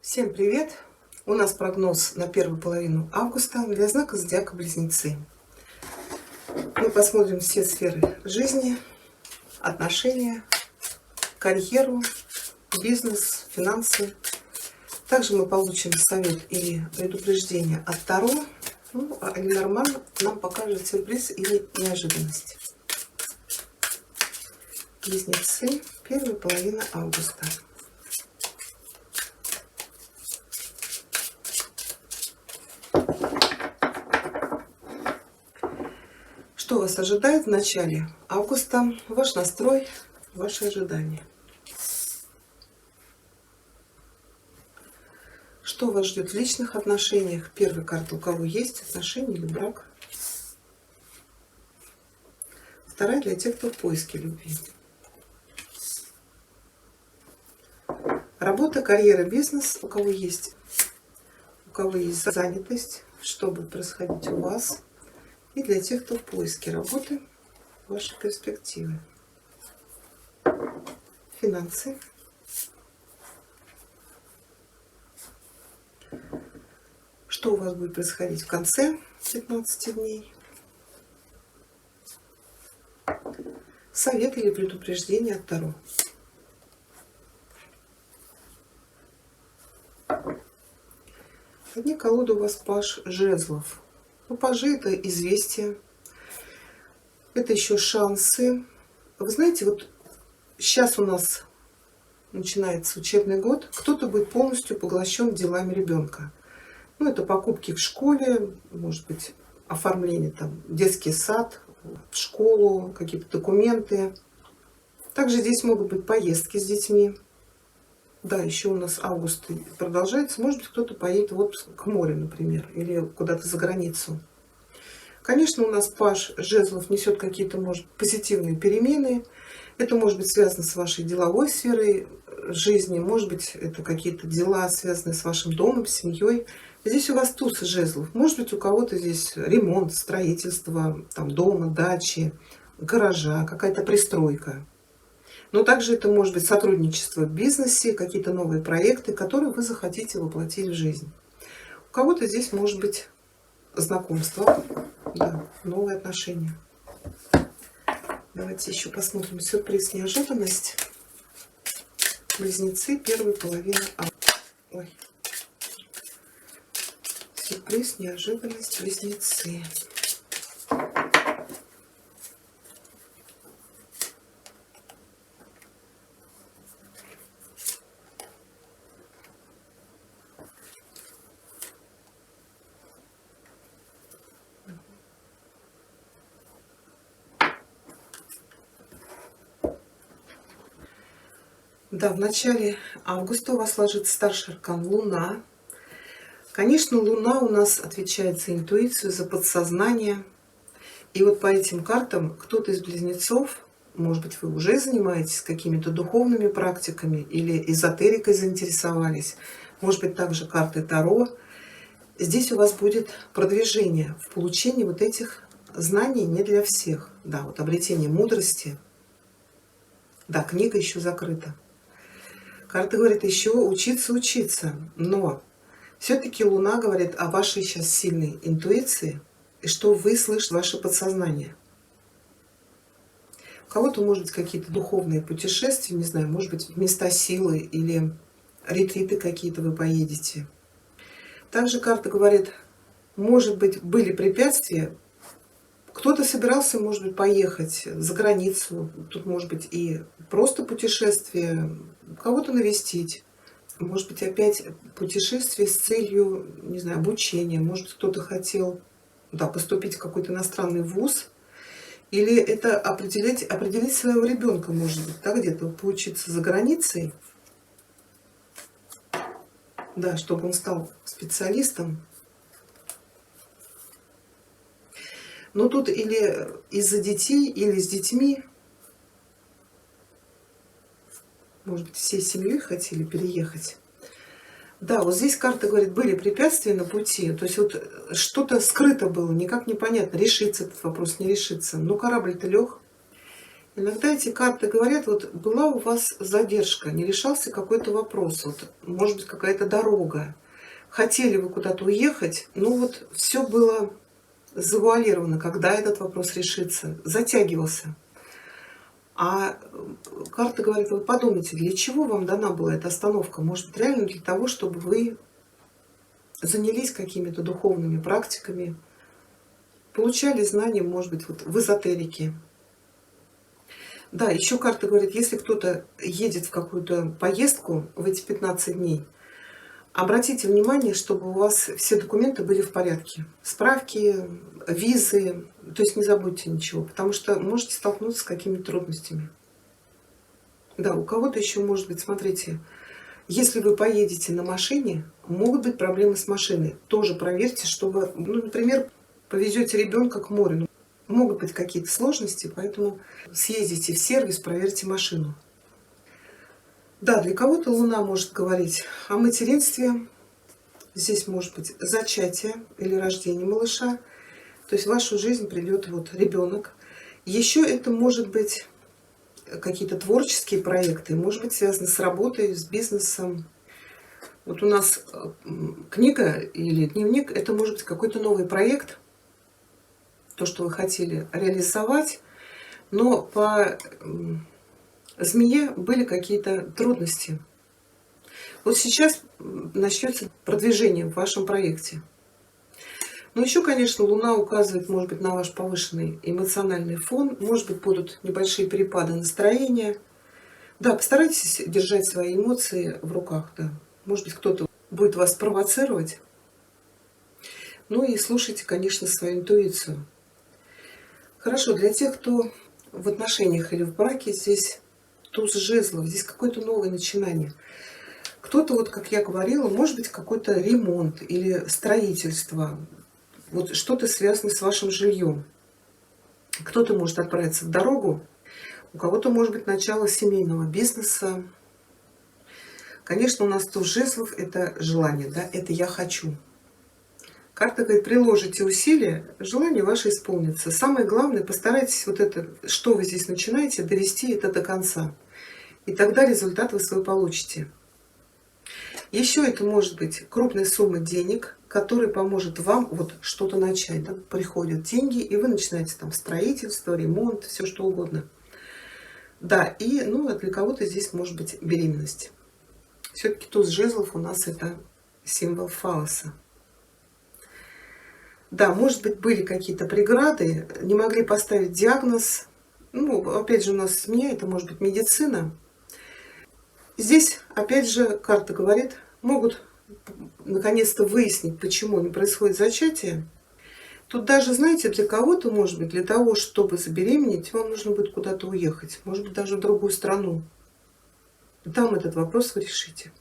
Всем привет! У нас прогноз на первую половину августа для знака зодиака Близнецы. Мы посмотрим все сферы жизни, отношения, карьеру, бизнес, финансы. Также мы получим совет или предупреждение от Таро. А Ленорман нам покажет сюрприз или неожиданность. Близнецы, первая половина августа. Что вас ожидает в начале августа? Ваш настрой, ваши ожидания. Что вас ждет в личных отношениях? Первая карта: у кого есть отношения или брак. Вторая для тех, кто в поиске любви. Работа, карьера, бизнес. У кого есть занятость, что будет происходить у вас. И для тех, кто в поиске работы, ваши перспективы. Финансы. Что у вас будет происходить в конце 15 дней. Совет или предупреждение от Таро. Одни колоды у вас паж жезлов. Пажи — это известия, это еще шансы. Вы знаете, вот сейчас у нас начинается учебный год, кто-то будет полностью поглощен делами ребенка. Это покупки в школе, может быть, оформление там, детский сад, в школу, какие-то документы. Также здесь могут быть поездки с детьми. Да, еще у нас август продолжается. Может быть, кто-то поедет в отпуск к морю, например, или куда-то за границу. Конечно, у нас паж жезлов несет какие-то, может, позитивные перемены. Это может быть связано с вашей деловой сферой жизни. Может быть, это какие-то дела, связанные с вашим домом, семьей. Здесь у вас туз жезлов. Может быть, у кого-то здесь ремонт, строительство там, дома, дачи, гаража, какая-то пристройка. Но также это может быть сотрудничество в бизнесе, какие-то новые проекты, которые вы захотите воплотить в жизнь. У кого-то здесь может быть знакомство, да, новые отношения. Давайте еще посмотрим сюрприз, неожиданность. Близнецы, первая половина августа. Сюрприз, неожиданность, близнецы. Да, в начале августа у вас ложится старший аркан Луна. Конечно, Луна у нас отвечает за интуицию, за подсознание. И вот по этим картам кто-то из близнецов, может быть, вы уже занимаетесь какими-то духовными практиками или эзотерикой заинтересовались, может быть, также карты Таро. Здесь у вас будет продвижение в получении вот этих знаний не для всех. Да, вот обретение мудрости. Да, книга еще закрыта. Карта говорит еще учиться, но все-таки Луна говорит о вашей сейчас сильной интуиции, и что вы слышите ваше подсознание. У кого-то, может быть, какие-то духовные путешествия, не знаю, может быть, в места силы или ретриты какие-то вы поедете. Также карта говорит, может быть, были препятствия. Кто-то собирался, может быть, поехать за границу. Тут может быть и просто путешествие, кого-то навестить. Может быть, опять путешествие с целью, не знаю, обучения. Может, кто-то хотел, да, поступить в какой-то иностранный вуз. Или это определить своего ребенка, может быть, да, где-то поучиться за границей. Да, чтобы он стал специалистом. Но тут или из-за детей, или с детьми. Может быть, всей семьей хотели переехать. Да, вот здесь карта говорит, были препятствия на пути. То есть вот что-то скрыто было, никак непонятно, решится этот вопрос, не решится. Но корабль-то лег. Иногда эти карты говорят, вот была у вас задержка, не решался какой-то вопрос, вот, может быть, какая-то дорога. Хотели вы куда-то уехать, но вот все было завуалировано, когда этот вопрос решится, затягивался. А карта говорит, вы подумайте, для чего вам дана была эта остановка? Может быть, реально для того, чтобы вы занялись какими-то духовными практиками, получали знания, может быть, вот в эзотерике. Да, еще карта говорит, если кто-то едет в какую-то поездку в эти 15 дней, обратите внимание, чтобы у вас все документы были в порядке. Справки, визы, то есть не забудьте ничего, потому что можете столкнуться с какими-то трудностями. Да, у кого-то еще может быть, смотрите, если вы поедете на машине, могут быть проблемы с машиной. Тоже проверьте, чтобы, ну, например, повезете ребенка к морю. Могут быть какие-то сложности, поэтому съездите в сервис, проверьте машину. Да, для кого-то Луна может говорить о материнстве. Здесь может быть зачатие или рождение малыша. То есть в вашу жизнь придет вот ребенок. Еще это может быть какие-то творческие проекты, может быть связаны с работой, с бизнесом. Вот у нас книга или дневник, это может быть какой-то новый проект, то, что вы хотели реализовать, но по змее были какие-то трудности. Вот сейчас начнется продвижение в вашем проекте. Но еще, конечно, Луна указывает, может быть, на ваш повышенный эмоциональный фон, может быть, будут небольшие перепады настроения. Да, постарайтесь держать свои эмоции в руках, да. Может быть, кто-то будет вас провоцировать. Ну и слушайте, конечно, свою интуицию. Хорошо, для тех, кто в отношениях или в браке, здесь туз жезлов, здесь какое-то новое начинание. Кто-то, вот как я говорила, может быть, какой-то ремонт или строительство, вот что-то связано с вашим жильем. Кто-то может отправиться в дорогу, у кого-то может быть начало семейного бизнеса. Конечно, у нас туз жезлов – это желание, да, это «я хочу». Карта говорит, приложите усилия, желание ваше исполнится. Самое главное, постарайтесь вот это, что вы здесь начинаете, довести это до конца. И тогда результат вы свой получите. Еще это может быть крупная сумма денег, которая поможет вам вот что-то начать. Да? Приходят деньги, и вы начинаете там строительство, ремонт, все что угодно. Да, и ну, для кого-то здесь может быть беременность. Все-таки туз жезлов у нас это символ фалоса. Да, может быть, были какие-то преграды, не могли поставить диагноз. Ну, опять же, у нас СМИ, это может быть медицина. Здесь, опять же, карта говорит, могут наконец-то выяснить, почему не происходит зачатие. Тут даже, знаете, для кого-то, может быть, для того, чтобы забеременеть, вам нужно будет куда-то уехать. Может быть, даже в другую страну. Там этот вопрос вы решите.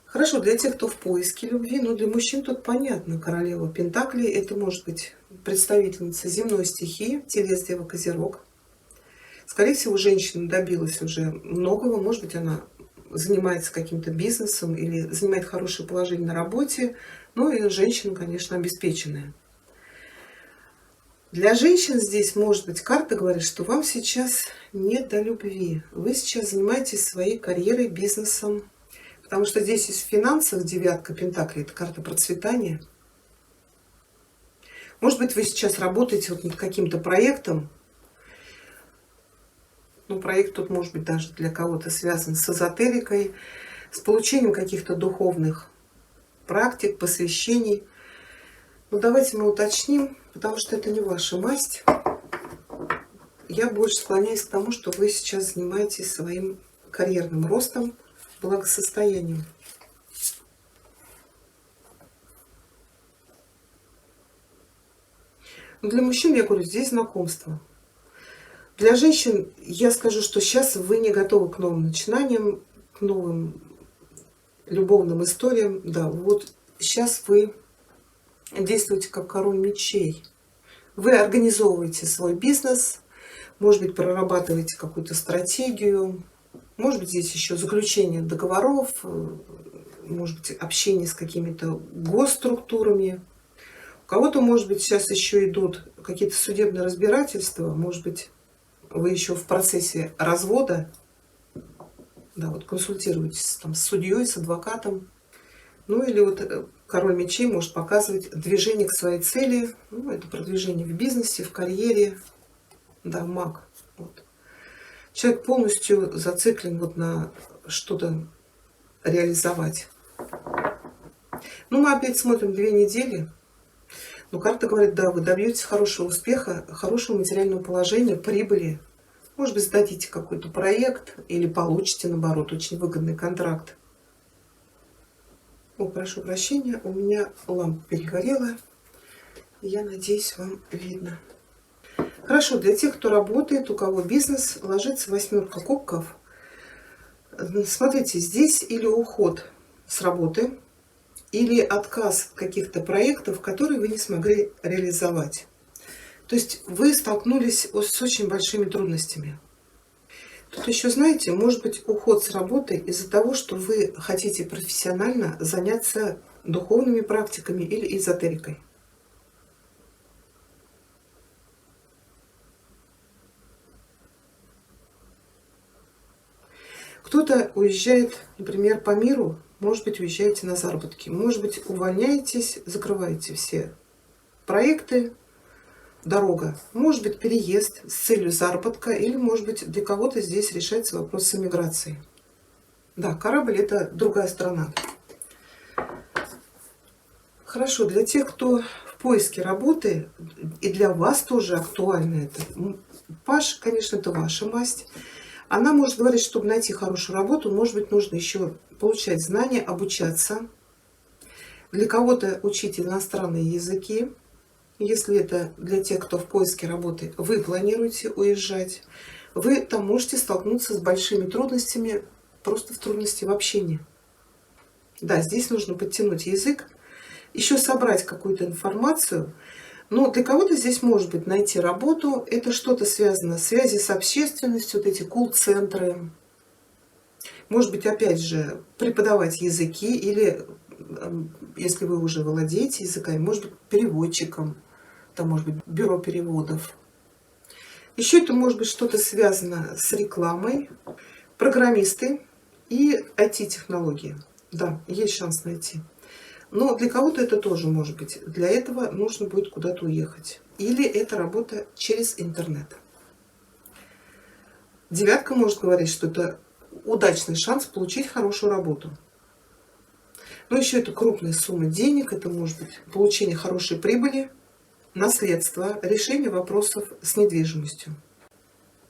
Хорошо, для тех, кто в поиске любви, но для мужчин тут понятно. Королева Пентаклей – это может быть представительница земной стихии, Телец, Дева, Козерог. Скорее всего, женщина добилась уже многого. Может быть, она занимается каким-то бизнесом или занимает хорошее положение на работе. Ну и женщина, конечно, обеспеченная. Для женщин здесь, может быть, карта говорит, что вам сейчас не до любви. Вы сейчас занимаетесь своей карьерой, бизнесом. Потому что здесь из финансов девятка Пентаклей – это карта процветания. Может быть, вы сейчас работаете вот над каким-то проектом. Ну, проект тут может быть даже для кого-то связан с эзотерикой, с получением каких-то духовных практик, посвящений. Но давайте мы уточним, потому что это не ваша масть. Я больше склоняюсь к тому, что вы сейчас занимаетесь своим карьерным ростом, благосостоянием. Но для мужчин, я говорю, здесь знакомство. Для женщин я скажу, что сейчас вы не готовы к новым начинаниям, к новым любовным историям. Да, вот сейчас вы действуете как король мечей. Вы организовываете свой бизнес, может быть, прорабатываете какую-то стратегию, может быть, здесь еще заключение договоров, может быть, общение с какими-то госструктурами. У кого-то, может быть, сейчас еще идут какие-то судебные разбирательства, может быть, вы еще в процессе развода, да, вот консультируетесь там с судьей, с адвокатом. Ну или вот король мечей может показывать движение к своей цели. Ну, это продвижение в бизнесе, в карьере. Да, маг. Вот. Человек полностью зациклен вот на что-то реализовать. Ну, мы опять смотрим 2 недели. Но карта говорит, да, вы добьетесь хорошего успеха, хорошего материального положения, прибыли. Может быть, сдадите какой-то проект или получите, наоборот, очень выгодный контракт. О, прошу прощения, у меня лампа перегорела. Я надеюсь, вам видно. Хорошо, для тех, кто работает, у кого бизнес, ложится 8 кубков. Смотрите, здесь или уход с работы, или отказ от каких-то проектов, которые вы не смогли реализовать. То есть вы столкнулись с очень большими трудностями. Тут еще, знаете, может быть уход с работы из-за того, что вы хотите профессионально заняться духовными практиками или эзотерикой. Кто-то уезжает, например, по миру, может быть, уезжаете на заработки, может быть, увольняетесь, закрываете все проекты, дорога, может быть, переезд с целью заработка, или, может быть, для кого-то здесь решается вопрос с эмиграцией. Да, корабль – это другая страна. Хорошо, для тех, кто в поиске работы, и для вас тоже актуально это. Паш, конечно, это ваша масть. Она может говорить, чтобы найти хорошую работу, может быть, нужно еще получать знания, обучаться. Для кого-то учить иностранные языки. Если это для тех, кто в поиске работы, вы планируете уезжать, вы там можете столкнуться с большими трудностями, просто в трудности в общении. Да, здесь нужно подтянуть язык, еще собрать какую-то информацию. Но для кого-то здесь может быть найти работу, это что-то связано с связи с общественностью, вот эти колл-центры. Может быть, опять же, преподавать языки или, если вы уже владеете языками, может быть, переводчиком, там может быть бюро переводов. Еще это может быть что-то связано с рекламой, программисты и IT-технологии. Да, есть шанс найти. Но для кого-то это тоже может быть. Для этого нужно будет куда-то уехать. Или это работа через интернет. 9 может говорить, что это удачный шанс получить хорошую работу. Но еще это крупная сумма денег, это может быть получение хорошей прибыли, наследство, решение вопросов с недвижимостью.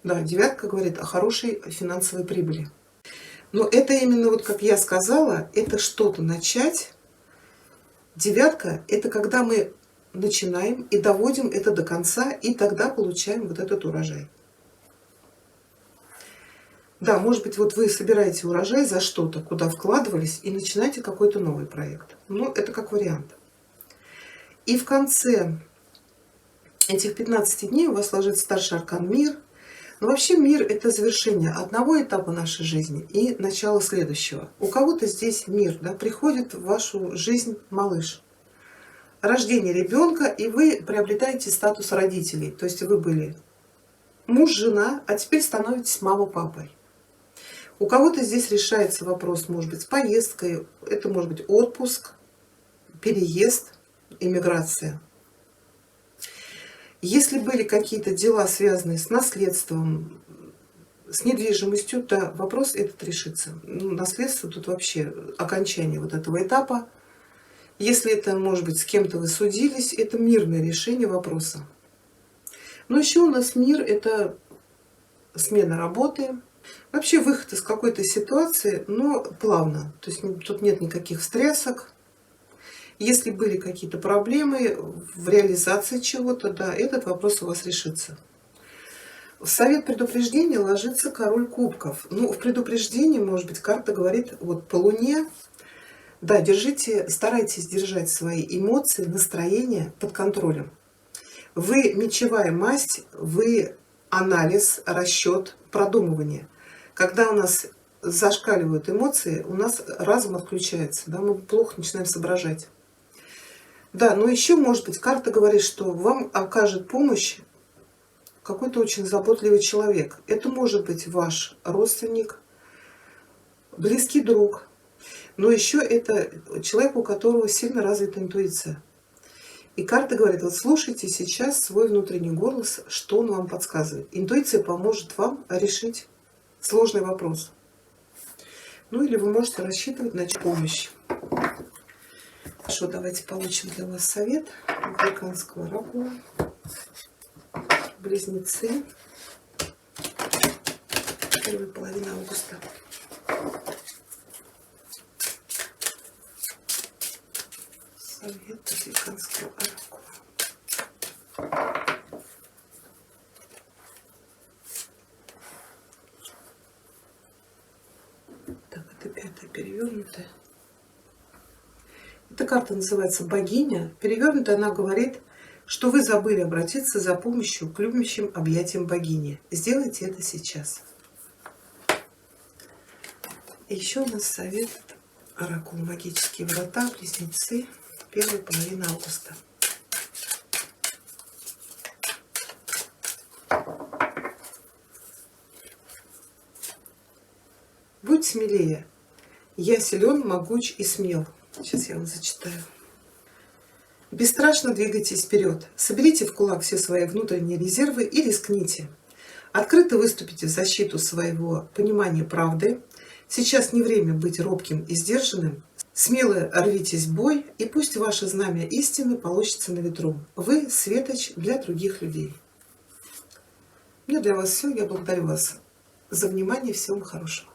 Да, 9 говорит о хорошей финансовой прибыли. Но это именно, вот как я сказала, это что-то начать. 9 это когда мы начинаем и доводим это до конца, и тогда получаем вот этот урожай. Да, может быть, вот вы собираете урожай за что-то, куда вкладывались, и начинаете какой-то новый проект. Ну, это как вариант. И в конце этих 15 дней у вас ложится старший аркан мир. Но вообще мир – это завершение одного этапа нашей жизни и начало следующего. У кого-то здесь мир, да, приходит в вашу жизнь малыш. Рождение ребенка, и вы приобретаете статус родителей. То есть вы были муж, жена, а теперь становитесь мамой-папой. У кого-то здесь решается вопрос, может быть, с поездкой, это может быть отпуск, переезд, эмиграция. Если были какие-то дела, связанные с наследством, с недвижимостью, то вопрос этот решится. Ну, наследство тут вообще окончание вот этого этапа. Если это, может быть, с кем-то вы судились, это мирное решение вопроса. Но еще у нас мир – это смена работы, вообще выход из какой-то ситуации, но плавно. То есть тут нет никаких встрясок. Если были какие-то проблемы в реализации чего-то, да, этот вопрос у вас решится. В совет предупреждения ложится король кубков. Ну, в предупреждении, может быть, карта говорит вот по луне, да, старайтесь держать свои эмоции, настроение под контролем. Вы мечевая масть, вы анализ, расчет, продумывание. Когда у нас зашкаливают эмоции, у нас разум отключается, да, мы плохо начинаем соображать. Да, но еще, может быть, карта говорит, что вам окажет помощь какой-то очень заботливый человек. Это может быть ваш родственник, близкий друг, но еще это человек, у которого сильно развита интуиция. И карта говорит, вот слушайте сейчас свой внутренний голос, что он вам подсказывает. Интуиция поможет вам решить сложный вопрос. Ну или вы можете рассчитывать на помощь. Хорошо, давайте получим для вас совет американского оракула. Близнецы. Первая половина августа. Совет американского оракула. Так, это пятая перевернутая. Эта карта называется богиня. Перевернутая она говорит, что вы забыли обратиться за помощью к любящим объятиям богини. Сделайте это сейчас. И еще у нас совет оракул магические врата, близнецы, первая половина августа. Будь смелее. Я силен, могуч и смел. Сейчас я вам зачитаю. Бесстрашно двигайтесь вперед. Соберите в кулак все свои внутренние резервы и рискните. Открыто выступите в защиту своего понимания правды. Сейчас не время быть робким и сдержанным. Смело рвитесь в бой, и пусть ваше знамя истины получится на ветру. Вы светоч для других людей. У меня для вас все. Я благодарю вас за внимание. Всего вам хорошего.